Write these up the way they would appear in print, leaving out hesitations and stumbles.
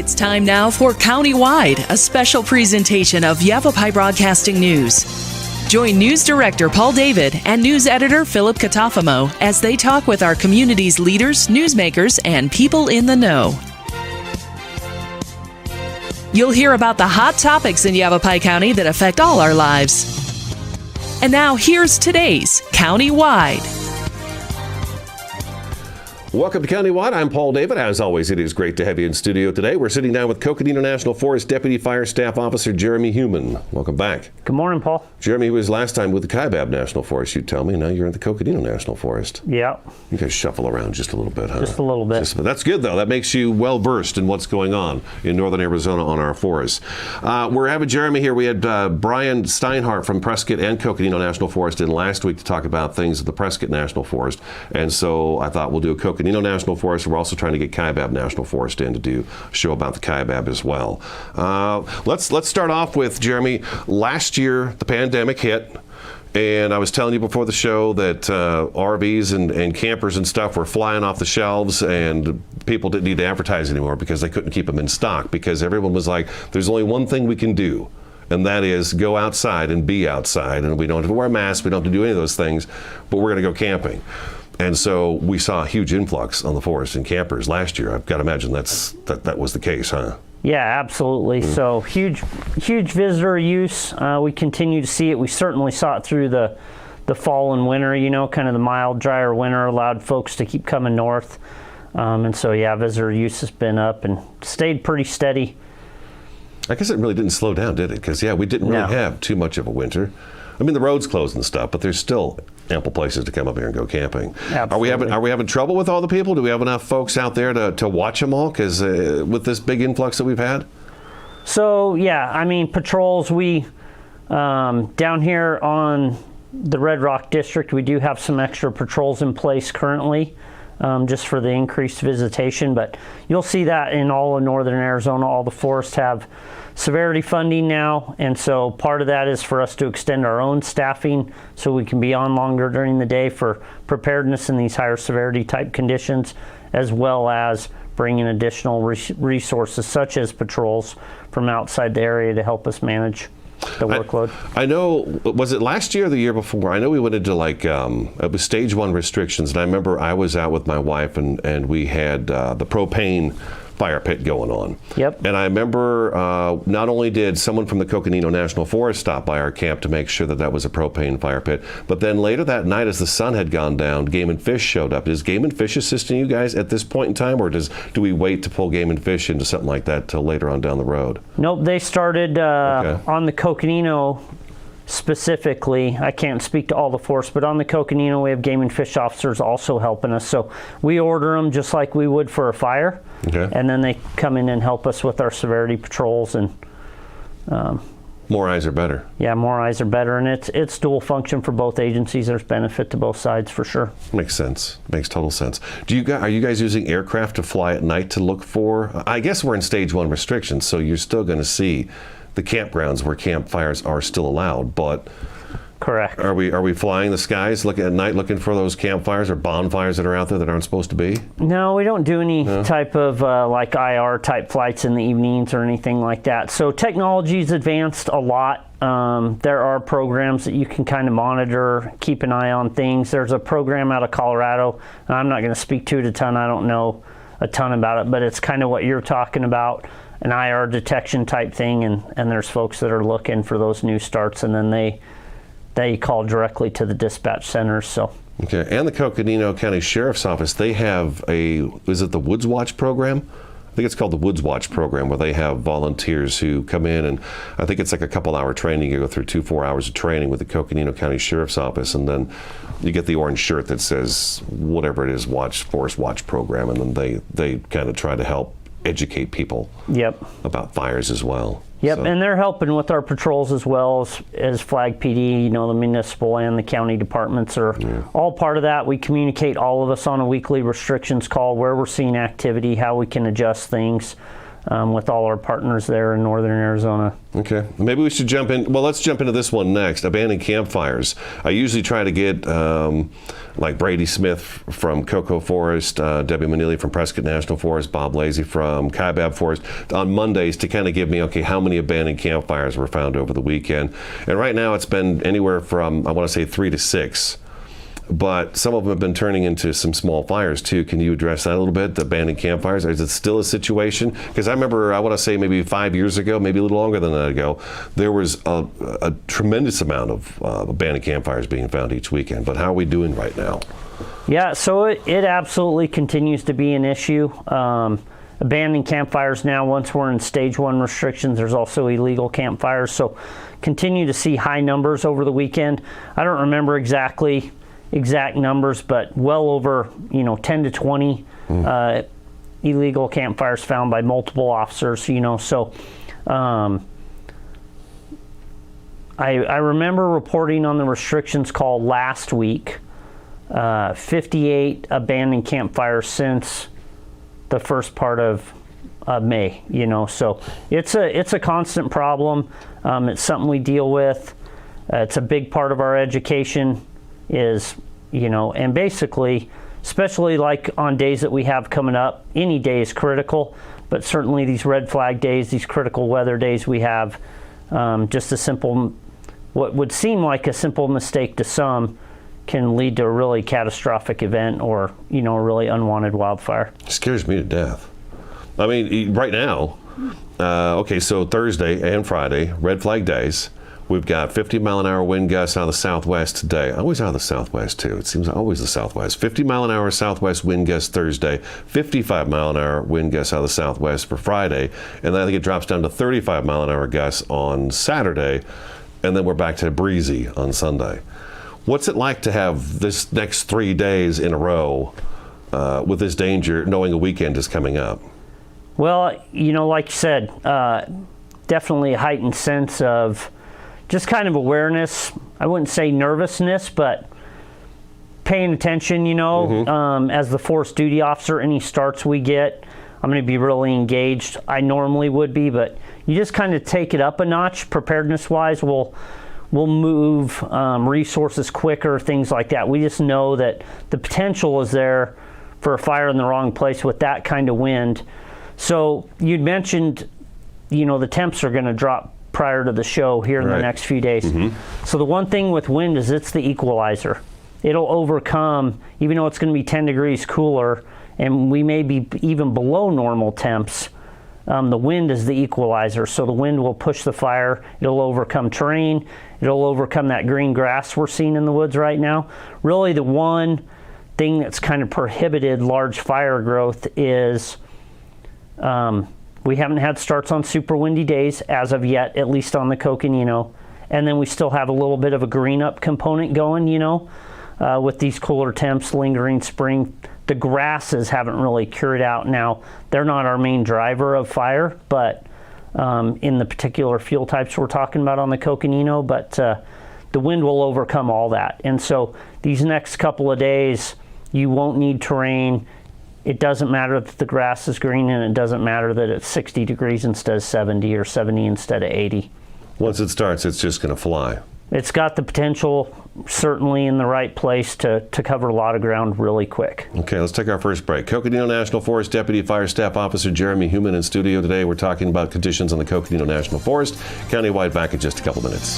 It's time now for Countywide, a special presentation of Yavapai Broadcasting News. Join News Director Paul David and News Editor Philip Catafamo as they talk with our community's leaders, newsmakers, and people in the know. You'll hear about the hot topics in Yavapai County that affect all our lives. And now here's today's Countywide. Welcome to Countywide. I'm Paul David. As always, it is great to have you in studio today. We're sitting down with Coconino National Forest Deputy Fire Staff Officer Jeremy Human. Welcome back. Good morning, Paul. Jeremy was last time with the Kaibab National Forest, you tell me. Now you're in the Coconino National Forest. Yeah. You guys shuffle around just a little bit, huh? Just a little bit. That's good, though. That makes you well-versed in what's going on in northern Arizona on our forests. We're having Jeremy here. We had Brian Steinhardt from Prescott and Coconino National Forest in last week to talk about things at the Prescott National Forest. And so I thought we'll do a Coconino National Forest. We're also trying to get Kaibab National Forest in to do a show about the Kaibab as well. Let's start off with, Jeremy, last year the pandemic hit. And I was telling you before the show that RVs and campers and stuff were flying off the shelves, and people didn't need to advertise anymore because they couldn't keep them in stock, because everyone was like, there's only one thing we can do, and that is go outside and be outside. And we don't have to wear masks, we don't have to do any of those things, but we're going to go camping. And so we saw a huge influx on the forest and campers last year. I've got to imagine that was the case, huh? Yeah, absolutely. So huge visitor use. We continue to see it. We certainly saw it through the fall and winter, kind of the mild, drier winter allowed folks to keep coming north. And so, yeah, visitor use has been up and stayed pretty steady. I guess it really didn't slow down, did it? Because, yeah, we didn't really have too much of a winter. I mean, the roads closed and stuff, but there's still ample places to come up here and go camping. Absolutely. Are we having trouble with all the people? Do we have enough folks out there to watch them all? Because with this big influx that we've had? So, yeah, I mean, patrols, we, down here on the Red Rock District, we do have some extra patrols in place currently, just for the increased visitation. But you'll see that in all of northern Arizona. All the forests have severity funding now, and so part of that is for us to extend our own staffing so we can be on longer during the day for preparedness in these higher severity type conditions, as well as bringing additional resources such as patrols from outside the area to help us manage the workload. I know, was it last year or the year before? I know we went into it was stage 1 restrictions, and I remember I was out with my wife and we had the propane fire pit going on. Yep. And I remember not only did someone from the Coconino National Forest stop by our camp to make sure that was a propane fire pit, but then later that night as the sun had gone down, Game and Fish showed up. Is Game and Fish assisting you guys at this point in time, or do we wait to pull Game and Fish into something like that till later on down the road? Nope, they started on the Coconino specifically. I can't speak to all the force, but on the Coconino we have Game and Fish officers also helping us. So we order them just like we would for a fire. Okay. And then they come in and help us with our severity patrols. And more eyes are better. Yeah, more eyes are better, and it's dual function for both agencies. There's benefit to both sides for sure. Makes sense. Makes total sense. Are you guys using aircraft to fly at night to look for? I guess we're in stage 1 restrictions, so you're still going to see the campgrounds where campfires are still allowed, but correct. Are we flying the skies looking at night looking for those campfires or bonfires that are out there that aren't supposed to be? No, we don't do any type of like IR type flights in the evenings or anything like that. So technology's advanced a lot. There are programs that you can kind of monitor, keep an eye on things. There's a program out of Colorado, and I'm not going to speak to it a ton. I don't know a ton about it, but it's kind of what you're talking about, an IR detection type thing, and there's folks that are looking for those new starts, and then they call directly to the dispatch centers. So. Okay, and the Coconino County Sheriff's Office, they have is it the Woods Watch program? I think it's called the Woods Watch program, where they have volunteers who come in, and I think it's like a couple-hour training. You go through 2-4 hours of training with the Coconino County Sheriff's Office, and then you get the orange shirt that says whatever it is, Forest Watch program, and then they kind of try to help educate people about fires as well. Yep, so. And they're helping with our patrols as well as Flag PD. The municipal and the county departments are all part of that. We communicate, all of us, on a weekly restrictions call where we're seeing activity, how we can adjust things. with all our partners there in northern Arizona. Okay, maybe we should jump in. Well, let's jump into this one next. Abandoned campfires. I usually try to get like Brady Smith from Coco Forest, Debbie Manili from Prescott National Forest, Bob Lazy from Kaibab Forest on Mondays to kind of give me, okay, how many abandoned campfires were found over the weekend. And right now it's been anywhere from, I want to say 3 to 6. But some of them have been turning into some small fires too. Can you address that a little bit, the abandoned campfires? Is it still a situation? Because I remember, I want to say maybe 5 years ago, maybe a little longer than that ago, there was a tremendous amount of abandoned campfires being found each weekend. But how are we doing right now? Yeah, so it absolutely continues to be an issue. Abandoned campfires now, once we're in stage 1 restrictions, there's also illegal campfires. So continue to see high numbers over the weekend. I don't remember exact numbers, but well over 10 to 20 illegal campfires found by multiple officers. So I remember reporting on the restrictions call last week, 58 abandoned campfires since the first part of May. So it's a constant problem. It's something we deal with. It's a big part of our education. And basically, especially like on days that we have coming up, any day is critical, but certainly these red flag days, these critical weather days we have, just a simple, what would seem like a simple mistake to some can lead to a really catastrophic event or, a really unwanted wildfire. It scares me to death. I mean, right now, okay, so Thursday and Friday, red flag days. We've got 50-mile-an-hour wind gusts out of the southwest today. Always out of the southwest, too. It seems always the southwest. 50-mile-an-hour southwest wind gusts Thursday, 55-mile-an-hour wind gusts out of the southwest for Friday, and then I think it drops down to 35-mile-an-hour gusts on Saturday, and then we're back to breezy on Sunday. What's it like to have this next 3 days in a row with this danger, knowing a weekend is coming up? Well, like you said, definitely a heightened sense of just kind of awareness. I wouldn't say nervousness, but paying attention, as the forest duty officer, any starts we get, I'm going to be really engaged. I normally would be, but you just kind of take it up a notch preparedness-wise. We'll move resources quicker, things like that. We just know that the potential is there for a fire in the wrong place with that kind of wind. So you'd mentioned, the temps are going to drop prior to the show here in the next few days. So the one thing with wind is it's the equalizer. It'll overcome, even though it's going to be 10 degrees cooler and we may be even below normal temps, the wind is the equalizer. So the wind will push the fire. It'll overcome terrain. It'll overcome that green grass we're seeing in the woods right now. Really the one thing that's kind of prohibited large fire growth is we haven't had starts on super windy days as of yet, at least on the Coconino. And then we still have a little bit of a green up component going, with these cooler temps, lingering spring. The grasses haven't really cured out now. They're not our main driver of fire, but in the particular fuel types we're talking about on the Coconino, but the wind will overcome all that. And so these next couple of days, you won't need terrain. It doesn't matter that the grass is green, and it doesn't matter that it's 60 degrees instead of 70 or 70 instead of 80. Once it starts, it's just going to fly. It's got the potential, certainly in the right place, to cover a lot of ground really quick. Okay, let's take our first break. Coconino National Forest Deputy Fire Staff Officer Jeremy Human in studio today. We're talking about conditions on the Coconino National Forest. Countywide back in just a couple minutes.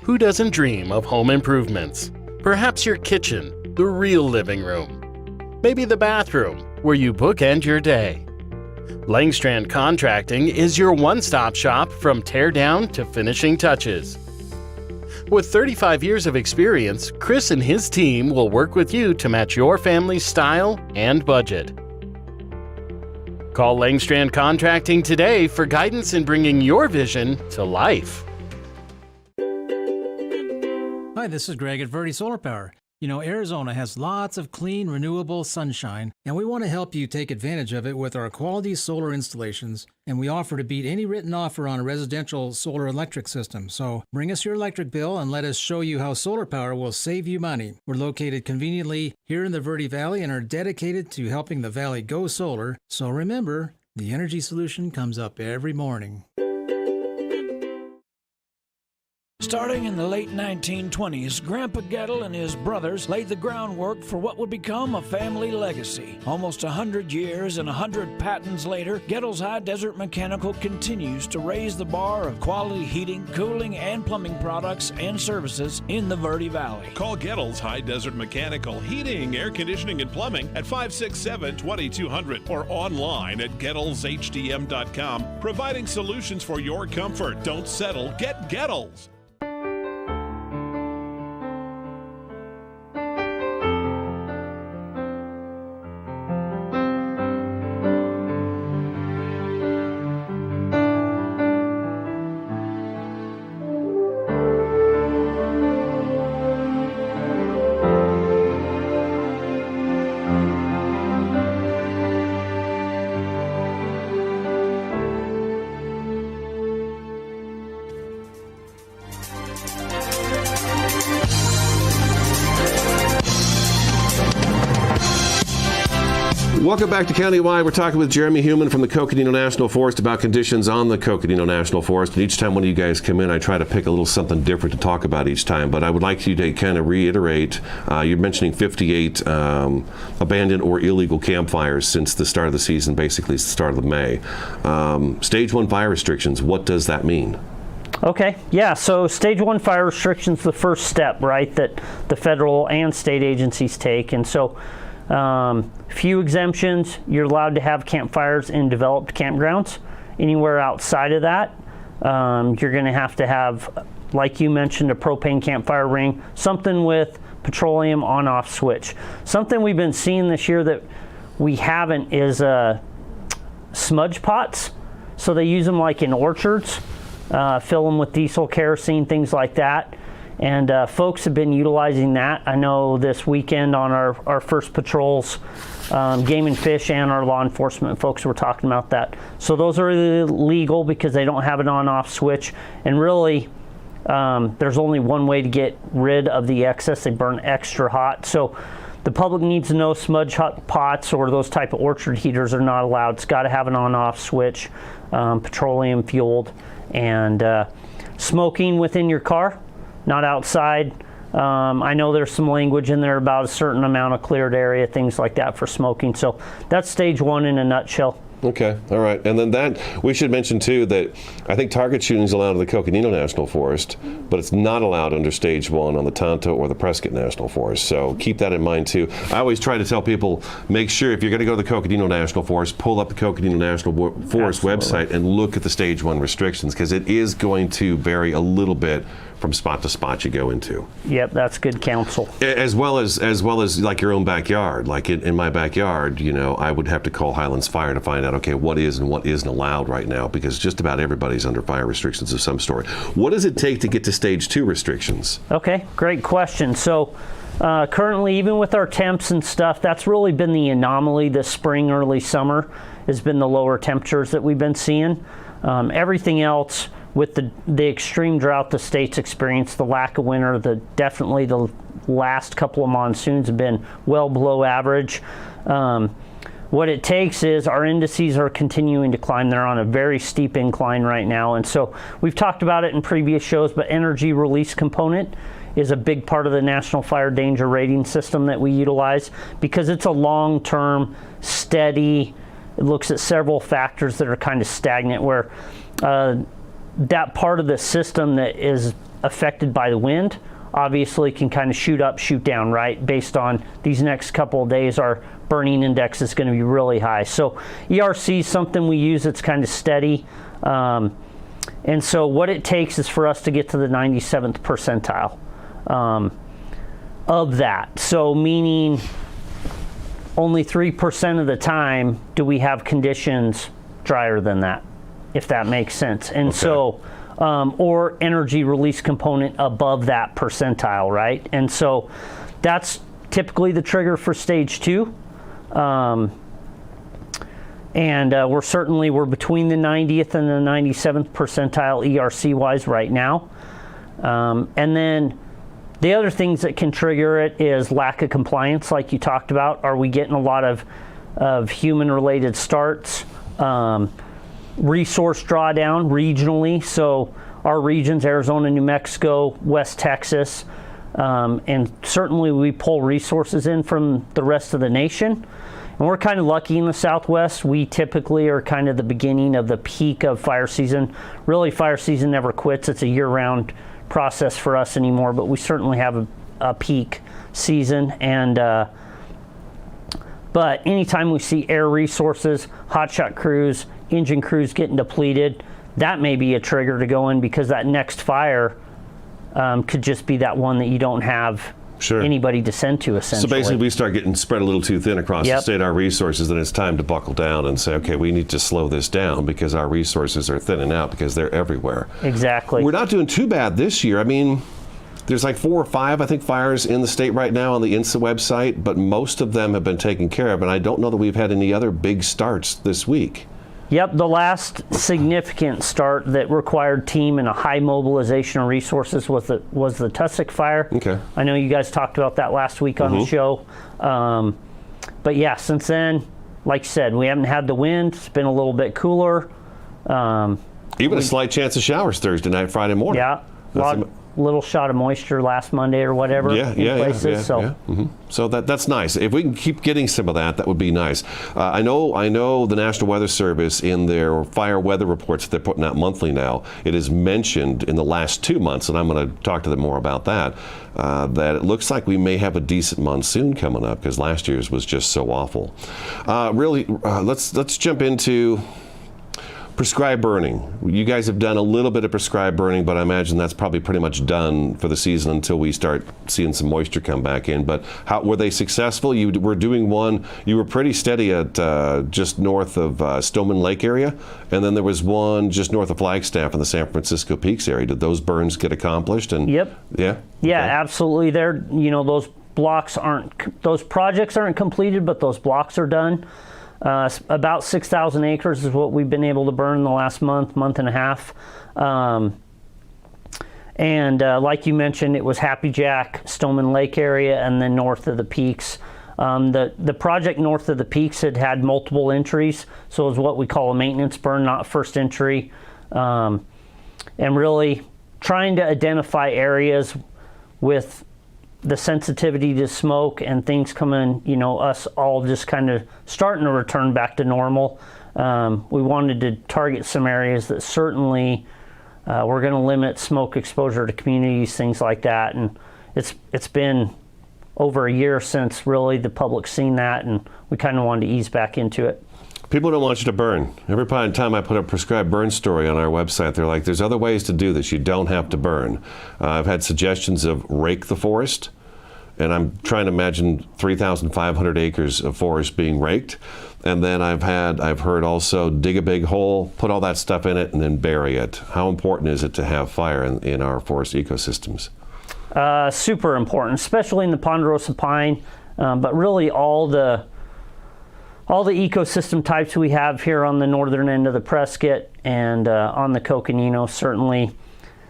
Who doesn't dream of home improvements? Perhaps your kitchen, the real living room. Maybe the bathroom, where you bookend your day. Langstrand Contracting is your one-stop shop from tear down to finishing touches. With 35 years of experience, Chris and his team will work with you to match your family's style and budget. Call Langstrand Contracting today for guidance in bringing your vision to life. Hi, this is Greg at Verde Solar Power. You know, Arizona has lots of clean, renewable sunshine, and we want to help you take advantage of it with our quality solar installations, and we offer to beat any written offer on a residential solar electric system. So bring us your electric bill and let us show you how solar power will save you money. We're located conveniently here in the Verde Valley and are dedicated to helping the valley go solar. So remember, the energy solution comes up every morning. Starting in the late 1920s, Grandpa Gettle and his brothers laid the groundwork for what would become a family legacy. Almost 100 years and 100 patents later, Gettle's High Desert Mechanical continues to raise the bar of quality heating, cooling, and plumbing products and services in the Verde Valley. Call Gettle's High Desert Mechanical Heating, Air Conditioning, and Plumbing at 567-2200 or online at GettlesHDM.com, providing solutions for your comfort. Don't settle, get Gettles. Welcome back to Countywide. We're talking with Jeremy Heumann from the Coconino National Forest about conditions on the Coconino National Forest. And each time one of you guys come in, I try to pick a little something different to talk about each time. But I would like you to kind of reiterate, you're mentioning 58 abandoned or illegal campfires since the start of the season, basically the start of May. Stage 1 fire restrictions, what does that mean? Okay, yeah, so stage 1 fire restrictions is the first step, right, that the federal and state agencies take. And so few exemptions. You're allowed to have campfires in developed campgrounds. Anywhere outside of that, you're going to have, like you mentioned, a propane campfire ring, something with petroleum on-off switch. Something we've been seeing this year that we haven't is smudge pots. So they use them like in orchards, fill them with diesel, kerosene, things like that. And folks have been utilizing that. I know this weekend on our first patrols, Game and Fish and our law enforcement folks were talking about that. So those are illegal because they don't have an on-off switch. And really, there's only one way to get rid of the excess. They burn extra hot. So the public needs to know smudge hot pots or those type of orchard heaters are not allowed. It's got to have an on-off switch, petroleum fueled, and smoking within your car. Not outside. I know there's some language in there about a certain amount of cleared area, things like that for smoking. So that's stage 1 in a nutshell. Okay, all right. And then that, we should mention too that I think target shooting is allowed in the Coconino National Forest, but it's not allowed under stage 1 on the Tonto or the Prescott National Forest. So keep that in mind too. I always try to tell people, make sure if you're going to go to the Coconino National Forest, pull up the Coconino National Forest website and look at the stage 1 restrictions, because it is going to vary a little bit from spot to spot you go into. Yep, that's good counsel. As well as like your own backyard. Like in my backyard, you know, I would have to call Highlands Fire to find out, okay, what is and what isn't allowed right now, because just about everybody's under fire restrictions of some sort. What does it take to get to stage 2 restrictions? Okay, great question. So currently, even with our temps and stuff, that's really been the anomaly this spring, early summer, has been the lower temperatures that we've been seeing. Everything else, with the extreme drought the state's experienced, the lack of winter, definitely the last couple of monsoons have been well below average. What it takes is our indices are continuing to climb. They're on a very steep incline right now. And so we've talked about it in previous shows, but energy release component is a big part of the National Fire Danger Rating System that we utilize, because it's a long-term, steady, it looks at several factors that are kind of stagnant, where that part of the system that is affected by the wind obviously can kind of shoot up, shoot down, right? Based on these next couple of days, our burning index is going to be really high. So ERC is something we use that's kind of steady. And so what it takes is for us to get to the 97th percentile of that. So meaning only 3% of the time do we have conditions drier than that, if that makes sense. And okay. So, or energy release component above that percentile, right? And so that's typically the trigger for stage 2. And we're between the 90th and the 97th percentile ERC-wise right now. And then the other things that can trigger it is lack of compliance, like you talked about. Are we getting a lot of human-related starts? Resource drawdown regionally. So our regions, Arizona, New Mexico, West Texas, and certainly we pull resources in from the rest of the nation. And we're kind of lucky in the Southwest. We typically are kind of the beginning of the peak of fire season. Really, fire season never quits. It's a year-round process for us anymore, but we certainly have a peak season. And but anytime we see air resources, hotshot crews, engine crews getting depleted, that may be a trigger to go in, because that next fire could just be that one that you don't have anybody to send to, essentially. So basically we start getting spread a little too thin across the state, our resources, then it's time to buckle down and say, okay, we need to slow this down because our resources are thinning out because they're everywhere. Exactly. We're not doing too bad this year. I mean, there's like 4 or 5, I think, fires in the state right now on the INSA website, but most of them have been taken care of, and I don't know that we've had any other big starts this week. Yep, the last significant start that required team and a high mobilization of resources was the Tussock fire. Okay. I know you guys talked about that last week on the show. But yeah, since then, like you said, we haven't had the wind. It's been a little bit cooler. Even a slight chance of showers Thursday night, Friday morning. Yeah, little shot of moisture last Monday or whatever in places. So that's nice. If we can keep getting some of that, that would be nice. I know the National Weather Service, in their fire weather reports that they're putting out monthly now, it is mentioned in the last 2 months, and I'm going to talk to them more about that, that it looks like we may have a decent monsoon coming up, because last year's was just so awful. Let's jump into prescribed burning. You guys have done a little bit of prescribed burning, but I imagine that's probably pretty much done for the season until we start seeing some moisture come back in. But how were they successful? You were doing one, you were pretty steady at just north of Stoneman Lake area, and then there was one just north of Flagstaff in the San Francisco Peaks area. Did those burns get accomplished? And Yep. Yeah, absolutely. Those those projects aren't completed, but those blocks are done. About 6,000 acres is what we've been able to burn in the last month and a half. And like you mentioned, it was Happy Jack, Stoneman Lake area, and then north of the Peaks. The project north of the Peaks had multiple entries, so it was what we call a maintenance burn, not first entry. And really trying to identify areas with the sensitivity to smoke and things coming, us all just kind of starting to return back to normal. We wanted to target some areas that certainly we're going to limit smoke exposure to communities, things like that. And it's been over a year since really the public's seen that, and we kind of wanted to ease back into it. People don't want you to burn. Every time I put a prescribed burn story on our website, they're like, there's other ways to do this. You don't have to burn. I've had suggestions of rake the forest, and I'm trying to imagine 3,500 acres of forest being raked. And then I've heard also dig a big hole, put all that stuff in it, and then bury it. How important is it to have fire in our forest ecosystems? Super important, especially in the ponderosa pine, but really all the ecosystem types we have here on the northern end of the Prescott and on the Coconino. Certainly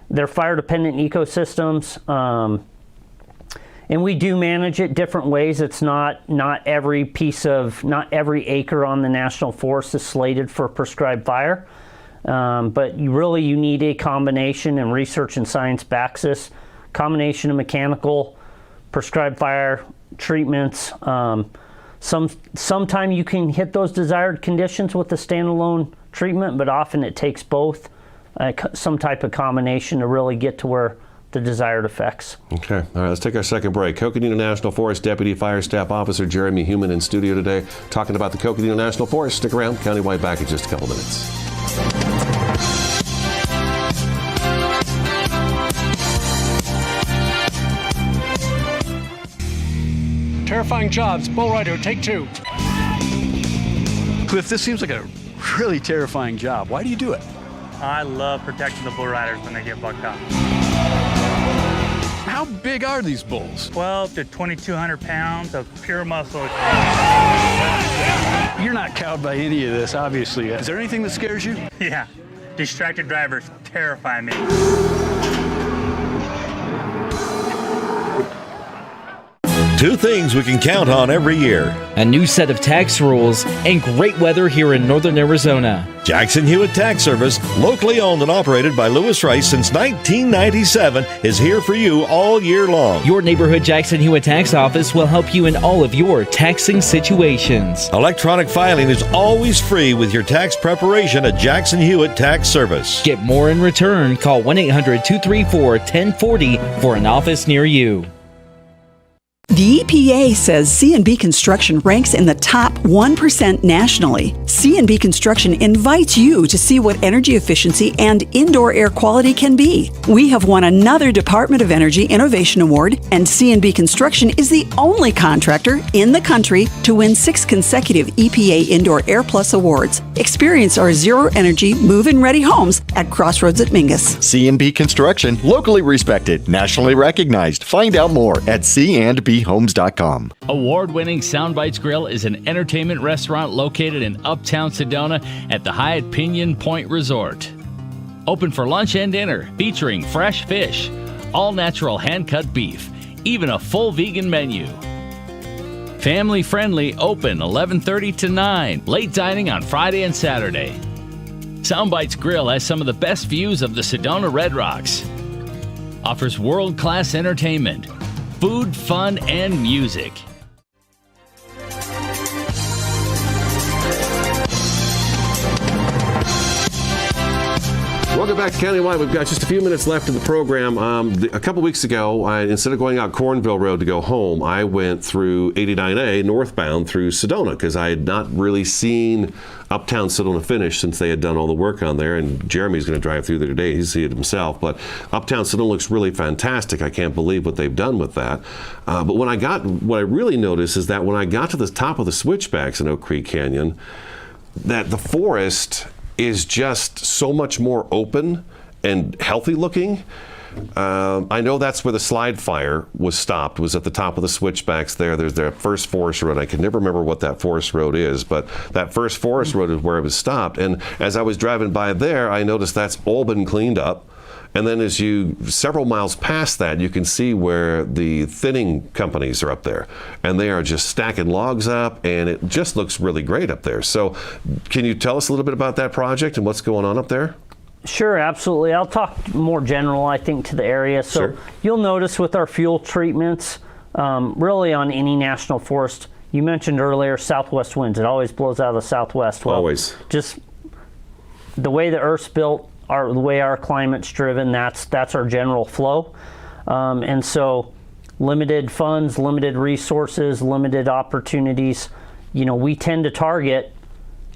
they're fire dependent ecosystems, and we do manage it different ways. It's not every acre on the National Forest is slated for prescribed fire, but you need a combination, and research and science backs this combination of mechanical prescribed fire treatments. Sometime you can hit those desired conditions with a standalone treatment, but often it takes both, some type of combination to really get to where the desired effects. Okay, all right, let's take our second break. Coconino National Forest Deputy Fire Staff Officer Jeremy Heumann in studio today, talking about the Coconino National Forest. Stick around, Countywide back in just a couple minutes. Terrifying jobs. Bull Rider, take 2. Cliff, this seems like a really terrifying job. Why do you do it? I love protecting the bull riders when they get bucked up. How big are these bulls? 12 to 2,200 pounds of pure muscle. You're not cowed by any of this, obviously. Is there anything that scares you? Yeah, distracted drivers terrify me. Two things we can count on every year: a new set of tax rules and great weather here in northern Arizona. Jackson Hewitt Tax Service, locally owned and operated by Lewis Rice since 1997, is here for you all year long. Your neighborhood Jackson Hewitt Tax Office will help you in all of your taxing situations. Electronic filing is always free with your tax preparation at Jackson Hewitt Tax Service. Get more in return. Call 1-800-234-1040 for an office near you. The EPA says C&B Construction ranks in the top 1% nationally. C&B Construction invites you to see what energy efficiency and indoor air quality can be. We have won another Department of Energy Innovation Award, and C&B Construction is the only contractor in the country to win 6 consecutive EPA Indoor Air Plus awards. Experience our zero-energy, move-in ready homes at Crossroads at Mingus. C&B Construction, locally respected, nationally recognized. Find out more at C&B Homes.com. Award-winning Soundbites Grill is an entertainment restaurant located in uptown Sedona at the Hyatt Pinion Point Resort. Open for lunch and dinner, featuring fresh fish, all-natural hand-cut beef, even a full vegan menu. Family-friendly, open 11:30 to 9, late dining on Friday and Saturday. Soundbites Grill has some of the best views of the Sedona Red Rocks. Offers world-class entertainment, food, fun, and music. Welcome back to Countywide. We've got just a few minutes left in the program. A couple weeks ago, instead of going out Cornville Road to go home, I went through 89A northbound through Sedona because I had not really seen uptown Sedona finish since they had done all the work on there. And Jeremy's going to drive through there today. He'll see it himself. But uptown Sedona looks really fantastic. I can't believe what they've done with that. But what I really noticed is that when I got to the top of the switchbacks in Oak Creek Canyon, that the forest is just so much more open and healthy looking. I know that's where the slide fire was stopped, was at the top of the switchbacks there. There's their first forest road. I can never remember what that forest road is, but that first forest road is where it was stopped. And as I was driving by there, I noticed that's all been cleaned up. And then as you, several miles past that, you can see where the thinning companies are up there. And they are just stacking logs up, and it just looks really great up there. So can you tell us a little bit about that project and what's going on up there? Sure, absolutely. I'll talk more general, I think, to the area. So Sure. You'll notice with our fuel treatments, really on any national forest, you mentioned earlier southwest winds. It always blows out of the southwest. Well, Always. Just the way the Earth's built, the way our climate's driven, that's our general flow. And so limited funds, limited resources, limited opportunities. You know, we tend to target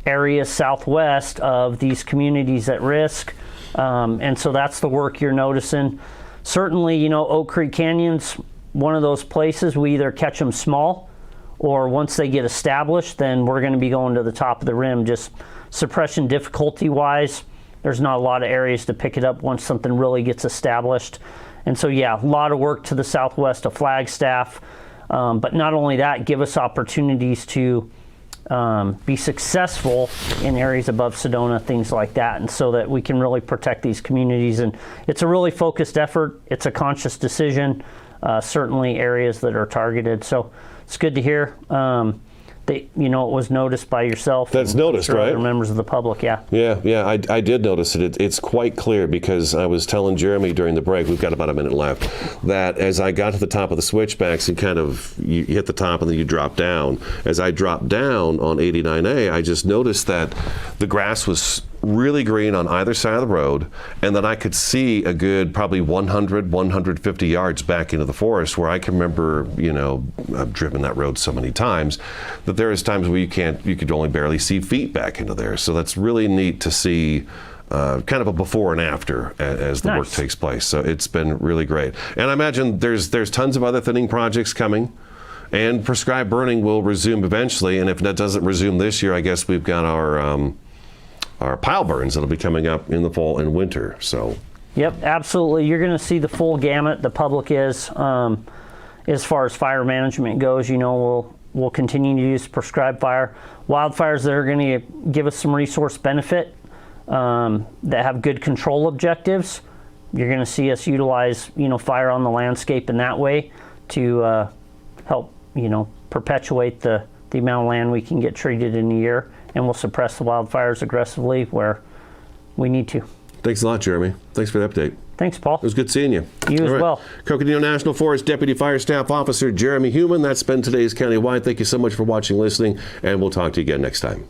areas southwest of these communities at risk. And so that's the work you're noticing. Certainly, you know, Oak Creek Canyon's one of those places we either catch them small, or once they get established, then we're going to be going to the top of the rim. Just suppression difficulty wise, there's not a lot of areas to pick it up once something really gets established. And so, yeah, a lot of work to the southwest of Flagstaff. But not only that, give us opportunities to be successful in areas above Sedona, things like that, and so that we can really protect these communities. And it's a really focused effort. It's a conscious decision, certainly areas that are targeted. So it's good to hear. It was noticed by yourself. That's noticed, right? Other members of the public, yeah. Yeah, I did notice it. It's quite clear because I was telling Jeremy during the break, we've got about a minute left, that as I got to the top of the switchbacks and kind of, you hit the top and then you drop down. As I dropped down on 89A, I just noticed that the grass was really green on either side of the road, and that I could see a good probably 100, 150 yards back into the forest, where I can remember, I've driven that road so many times, that there is times where you could only barely see feet back into there. So that's really neat to see kind of a before and after as the work takes place. So it's been really great. And I imagine there's tons of other thinning projects coming. And prescribed burning will resume eventually, and if that doesn't resume this year, I guess we've got our pile burns that'll be coming up in the fall and winter. So Yep, absolutely. You're going to see the full gamut. The public is, as far as fire management goes. We'll continue to use prescribed fire. Wildfires that are going to give us some resource benefit, that have good control objectives. You're going to see us utilize, fire on the landscape in that way to help, perpetuate the amount of land we can get treated in a year, and we'll suppress the wildfires aggressively where we need to. Thanks a lot, Jeremy. Thanks for the update. Thanks, Paul. It was good seeing you. You as well. Coconino National Forest Deputy Fire Staff Officer Jeremy Heumann. That's been today's Countywide. Thank you so much for watching, listening, and we'll talk to you again next time.